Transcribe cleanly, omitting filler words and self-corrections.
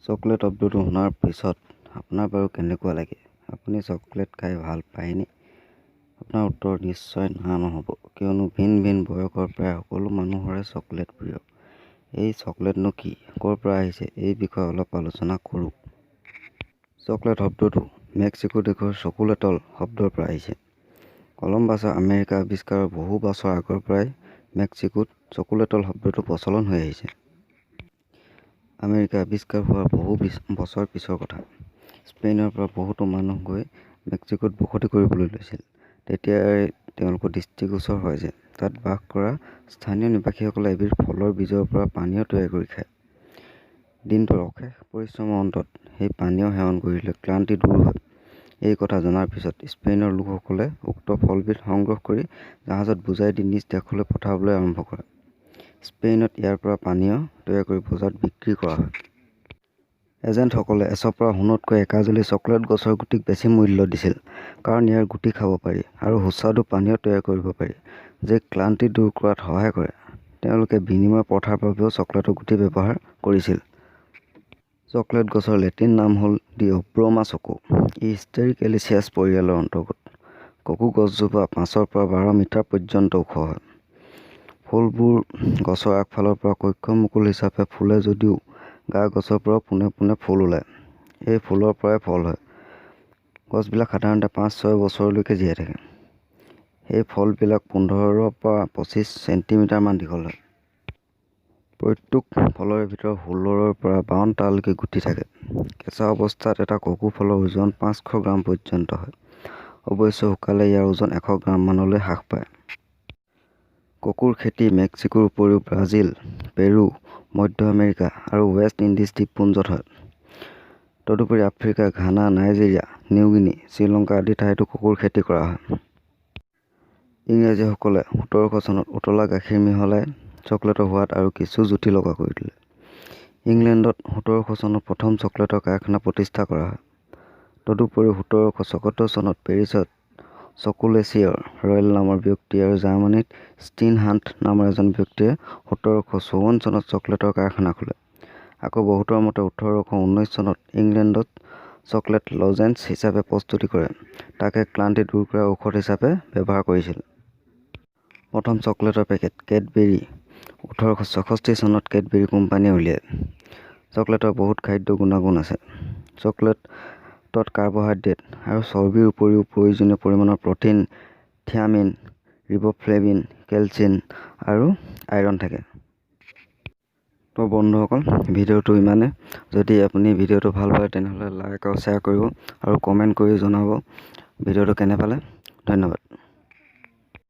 Chocolate শব্দটো শুনাৰ পিছত আপোনাৰ বাৰু কেনেকুৱা লাগে? আপুনি চকলেট খাই ভাল পায়নে? আপোনাৰ উত্তৰ নিশ্চয় না নহ'ব, কিয়নো ভিন ভিন বয়সৰ প্ৰায় সকলো মানুহৰে চকলেট প্ৰিয়। এই চকলেটনো কি, ক'ৰ পৰা আহিছে এই বিষয়ে অলপ আলোচনা কৰোঁ। চকলেট শব্দটো মেক্সিকো দেশৰ চকোলেটল শব্দৰ পৰা আহিছে। কলম্বাছৰ আমেৰিকা আৱিষ্কাৰৰ বহু বছৰ আগৰ পৰাই মেক্সিকোত চকোলেটল শব্দটো প্ৰচলন হৈ আহিছে। আমেৰিকা আৱিষ্কাৰ হোৱাৰ বহু বছৰ পিছৰ কথা। স্পেইনৰ পৰা বহুতো মানুহ গৈ মেক্সিকোত বসতি কৰিবলৈ লৈছিল। তেতিয়াই তেওঁলোকৰ দৃষ্টিগোচৰ হয় যে তাত বাস কৰা স্থানীয় নিবাসীসকলে এবিধ ফলৰ বীজৰ পৰা পানীয় তৈয়াৰ কৰি খায়। দিনটোৰ অশেষ পৰিশ্ৰমৰ অন্তত সেই পানীয় সেৱন কৰিলে ক্লান্তি দূৰ হয়। এই কথা জনাৰ পিছত স্পেইনৰ লোকসকলে উক্ত ফলবিধ সংগ্ৰহ কৰি জাহাজত বোজাই দি নিজ দেশলৈ পঠাবলৈ আৰম্ভ কৰে। স্পেইনত ইয়াৰ পৰা পানীয় তৈয়াৰ কৰি বজাৰত বিক্ৰী কৰা হয়। এজেণ্টসকলে এচপৰা সোণতকৈ একাজলি চকলেট গছৰ গুটিক বেছি মূল্য দিছিল, কাৰণ ইয়াৰ গুটি খাব পাৰি আৰু সুস্বাদু পানীয় তৈয়াৰ কৰিব পাৰি, যি ক্লান্তি দূৰ কৰাত সহায় কৰে। তেওঁলোকে বিনিময় প্ৰথাৰ বাবেও চকলেটৰ গুটি ব্যৱহাৰ কৰিছিল। চকলেট গছৰ লেটিন নাম হ'ল ডিঅ'ব্ৰোমা চকো। ই হিষ্টেৰিকেলিচিয়াছ পৰিয়ালৰ অন্তৰ্গত। ককো গছজোপা 5 পৰা 12 মিটাৰ পৰ্যন্ত ওখ হয়। ফুলবোৰ গছৰ আগফালৰ পৰা কক্ষ মুকুল হিচাপে ফুলে যদিও গা গছৰ পৰাও পোনে পোনে ফুল ওলায়। এই ফুলৰ পৰাই ফল হয়। গছবিলাক সাধাৰণতে 5-6 বছৰলৈকে জীয়াই থাকে। এই ফলবিলাক 15 পৰা 25 চেণ্টিমিটাৰ মান দীঘল হয়। প্ৰত্যেক ফলৰে ভিতৰত 16 পৰা 52টালৈকে গুটি থাকে। কেঁচা অৱস্থাত এটা ককো ফলৰ ওজন 500 গ্ৰাম পৰ্যন্ত হয়। অৱশ্যে শুকালে ইয়াৰ ওজন 100 গ্ৰাম মানলৈ হ্ৰাস পায়। ককোৰ খেতি মেক্সিকোৰ উপৰিও ব্ৰাজিল, পেৰু, মধ্য আমেৰিকা আৰু ৱেষ্ট ইণ্ডিজ দ্বীপপুঞ্জত হয়। তদুপৰি Africa, Ghana, Nigeria, New Guinea, Sri Lanka আদি ঠাইতো ককোৰ খেতি কৰা হয়। ইংৰাজীসকলে 1700 চনত উতলা গাখীৰ মিহলাই চকলেটৰ সোৱাদ আৰু কিছু জুতি লগা কৰি তোলে। ইংলেণ্ডত 1700 চনত প্ৰথম চকলেটৰ কাৰখানা প্ৰতিষ্ঠা কৰা হয়। তদুপৰি 1774 চনত পেৰিছত চকোলেচিয়েৰ ৰয়েল নামৰ ব্যক্তি আৰু জাৰ্মানীত ষ্টিনহাণ্ট নামৰ এজন ব্যক্তিয়ে 1754 চনত চকলেটৰ কাৰখানা খোলে। আকৌ বহুতৰ মতে 1819 চনত ইংলেণ্ডত চকলেট লজেঞ্চ হিচাপে প্ৰস্তুতি কৰে, তাকে ক্লান্তি দূৰ কৰা ঔষধ হিচাপে ব্যৱহাৰ কৰিছিল। প্ৰথম চকলেটৰ পেকেট কেডবেৰী 1866 চনত কেডবেৰী কোম্পানীয়ে উলিয়ায়। চকলেটৰ বহুত খাদ্য গুণাগুণ আছে। চকলেটত কাৰ্বহাইড্ৰেট আৰু চৰ্বিৰ উপৰিও প্ৰয়োজনীয় পৰিমাণৰ প্ৰ'টিন, থিয়ামিন, ৰিব'ফ্লেভিন, কেলচিন আৰু আইৰণ থাকে। তো বন্ধুসকল, ভিডিঅ'টো ইমানে। যদি আপুনি ভিডিঅ'টো ভাল পায় তেনেহ'লে লাইক আৰু শ্বেয়াৰ কৰিব আৰু কমেণ্ট কৰি জনাব ভিডিঅ'টো কেনে পালে। ধন্যবাদ।